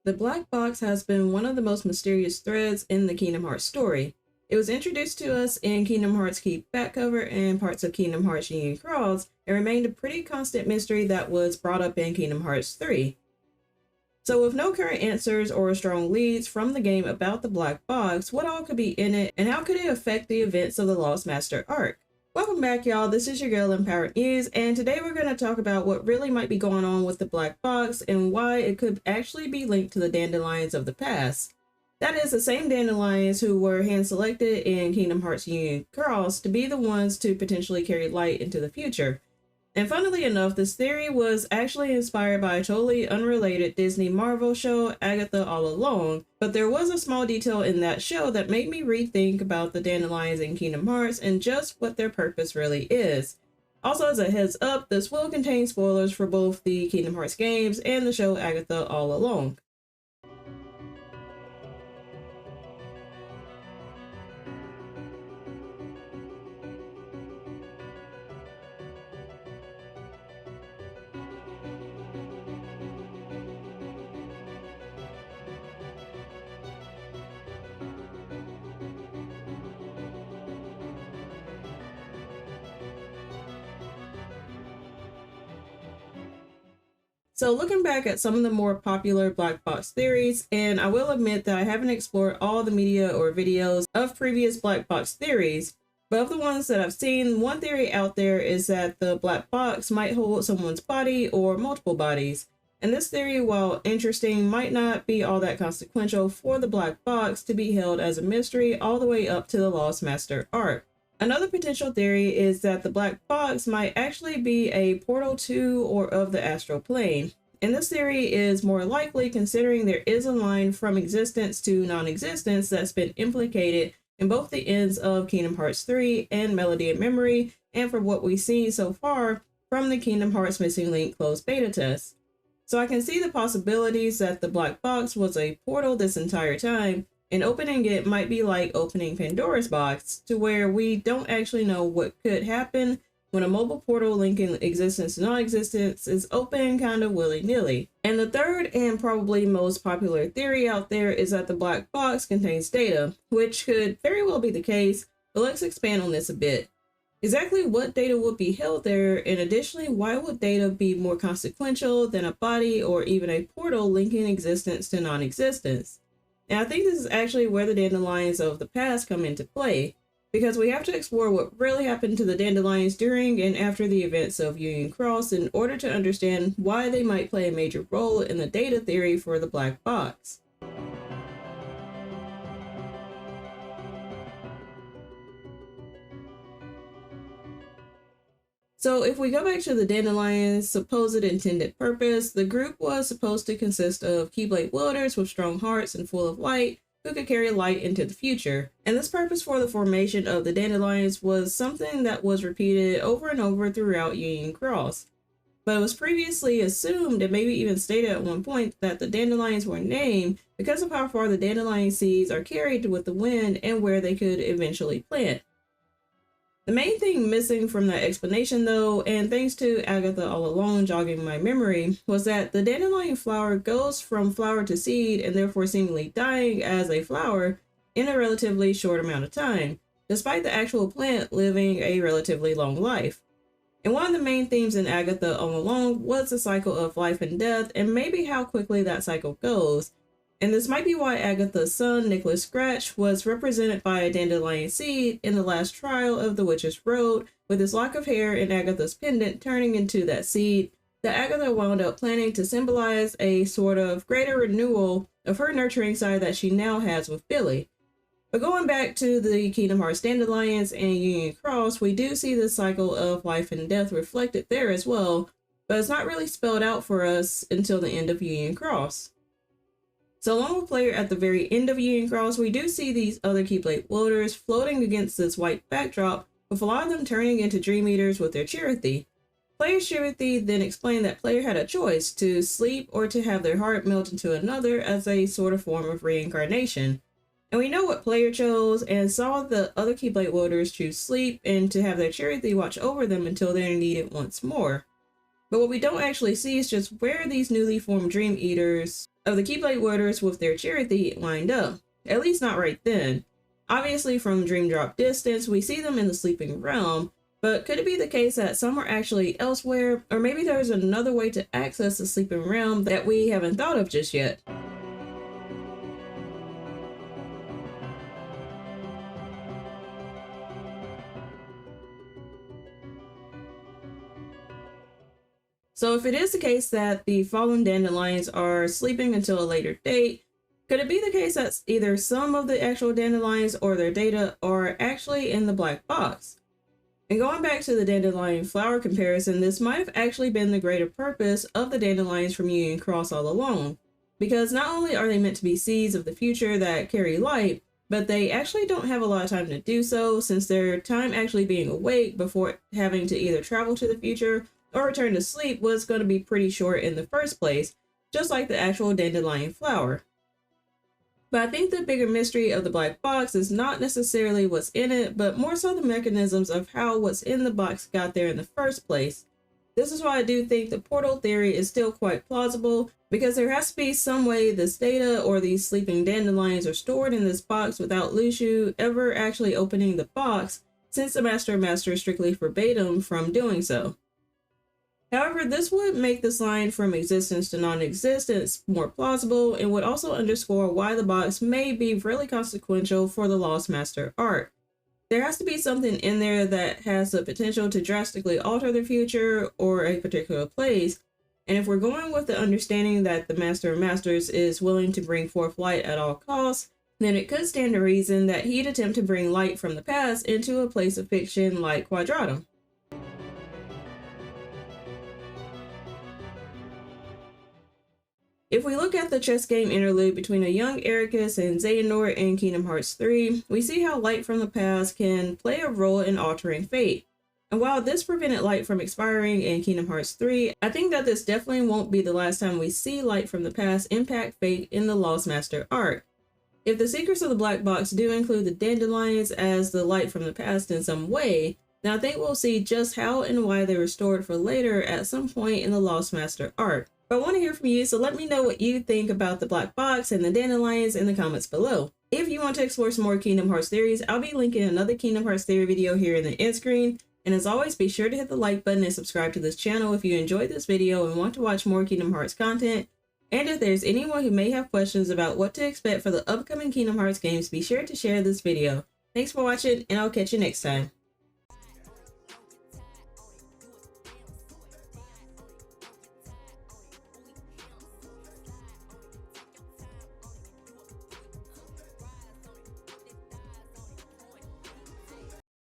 The black box has been one of the most mysterious threads in the Kingdom Hearts story. It was introduced to us in Kingdom Hearts Keep back cover and parts of Kingdom Hearts Union Cross, and remained a pretty constant mystery that was brought up in Kingdom Hearts 3. So with no current answers or strong leads from the game about the black box, what all could be in it and how could it affect the events of the Lost Master arc? Welcome back, y'all. This is your girl Empowered News, and today we're going to talk about what really might be going on with the black box and why it could actually be linked to the Dandelions of the past. That is, the same Dandelions who were hand-selected in Kingdom Hearts Union Cross to be the ones to potentially carry light into the future. And funnily enough, this theory was actually inspired by a totally unrelated Disney Marvel show, Agatha All Along, but there was a small detail in that show that made me rethink about the Dandelions in Kingdom Hearts and just what their purpose really is. Also, as a heads up, this will contain spoilers for both the Kingdom Hearts games and the show Agatha All Along. So looking back at some of the more popular black box theories, and I will admit that I haven't explored all the media or videos of previous black box theories, but of the ones that I've seen, one theory out there is that the black box might hold someone's body or multiple bodies. And this theory, while interesting, might not be all that consequential for the black box to be held as a mystery all the way up to the Lost Master arc. Another potential theory is that the black box might actually be a portal to or of the astral plane. And this theory is more likely considering there is a line from existence to non-existence that's been implicated in both the ends of Kingdom Hearts 3 and Melody of Memory, and from what we've seen so far from the Kingdom Hearts Missing Link closed beta test. So I can see the possibilities that the black box was a portal this entire time, and opening it might be like opening Pandora's box, to where we don't actually know what could happen when a mobile portal linking existence to non-existence is open kind of willy-nilly. And the third and probably most popular theory out there is that the black box contains data, which could very well be the case, but let's expand on this a bit. Exactly what data would be held there, and additionally, why would data be more consequential than a body or even a portal linking existence to non-existence? And I think this is actually where the Dandelions of the past come into play, because we have to explore what really happened to the Dandelions during and after the events of Union Cross in order to understand why they might play a major role in the data theory for the black box. So if we go back to the Dandelions' supposed intended purpose, the group was supposed to consist of Keyblade wielders with strong hearts and full of light who could carry light into the future. And this purpose for the formation of the Dandelions was something that was repeated over and over throughout Union Cross. But it was previously assumed and maybe even stated at one point that the Dandelions were named because of how far the dandelion seeds are carried with the wind and where they could eventually plant. The main thing missing from that explanation though, and thanks to Agatha All Along jogging my memory, was that the dandelion flower goes from flower to seed and therefore seemingly dying as a flower in a relatively short amount of time, despite the actual plant living a relatively long life. And one of the main themes in Agatha All Along was the cycle of life and death, and maybe how quickly that cycle goes. And this might be why Agatha's son, Nicholas Scratch, was represented by a dandelion seed in the last trial of the Witch's Road, with his lock of hair and Agatha's pendant turning into that seed that Agatha wound up planning to symbolize a sort of greater renewal of her nurturing side that she now has with Billy. But going back to the Kingdom Hearts Dandelions and Union Cross, we do see the cycle of life and death reflected there as well, but it's not really spelled out for us until the end of Union Cross. So along with player at the very end of Union Cross, we do see these other Keyblade wielders floating against this white backdrop, with a lot of them turning into Dream Eaters with their Chirithy. Player's Chirithy then explained that player had a choice to sleep or to have their heart melt into another as a sort of form of reincarnation. And we know what player chose and saw the other Keyblade wielders choose sleep and to have their Chirithy watch over them until they're needed once more. But what we don't actually see is just where these newly formed Dream Eaters of the Keyblade Wielders with their Charity lined up. At least not right then. Obviously from Dream Drop distance, we see them in the Sleeping Realm, but could it be the case that some are actually elsewhere, or maybe there's another way to access the Sleeping Realm that we haven't thought of just yet? So if it is the case that the fallen Dandelions are sleeping until a later date, could it be the case that either some of the actual Dandelions or their data are actually in the black box? And going back to the Dandelion flower comparison, this might have actually been the greater purpose of the Dandelions from Union Cross all along. Because not only are they meant to be seeds of the future that carry light, but they actually don't have a lot of time to do so, since their time actually being awake before having to either travel to the future or return to sleep was going to be pretty short in the first place, just like the actual Dandelion flower. But I think the bigger mystery of the black box is not necessarily what's in it, but more so the mechanisms of how what's in the box got there in the first place. This is why I do think the portal theory is still quite plausible, because there has to be some way this data or these sleeping Dandelions are stored in this box without Luxu ever actually opening the box, since the Master of Masters strictly forbade him from doing so. However, this would make this line from existence to non-existence more plausible, and would also underscore why the box may be really consequential for the Lost Master arc. There has to be something in there that has the potential to drastically alter the future or a particular place, and if we're going with the understanding that the Master of Masters is willing to bring forth light at all costs, then it could stand to reason that he'd attempt to bring light from the past into a place of fiction like Quadratum. If we look at the chess game interlude between a young Ericus and Xehanort in Kingdom Hearts 3, we see how light from the past can play a role in altering fate. And while this prevented light from expiring in Kingdom Hearts 3, I think that this definitely won't be the last time we see light from the past impact fate in the Lost Master arc. If the secrets of the black box do include the Dandelions as the light from the past in some way, then I think we'll see just how and why they were stored for later at some point in the Lost Master arc. But I want to hear from you, so let me know what you think about the black box and the Dandelions in the comments below. If you want to explore some more Kingdom Hearts theories, I'll be linking another Kingdom Hearts theory video here in the end screen. And as always, be sure to hit the like button and subscribe to this channel if you enjoyed this video and want to watch more Kingdom Hearts content. And if there's anyone who may have questions about what to expect for the upcoming Kingdom Hearts games, be sure to share this video. Thanks for watching, and I'll catch you next time.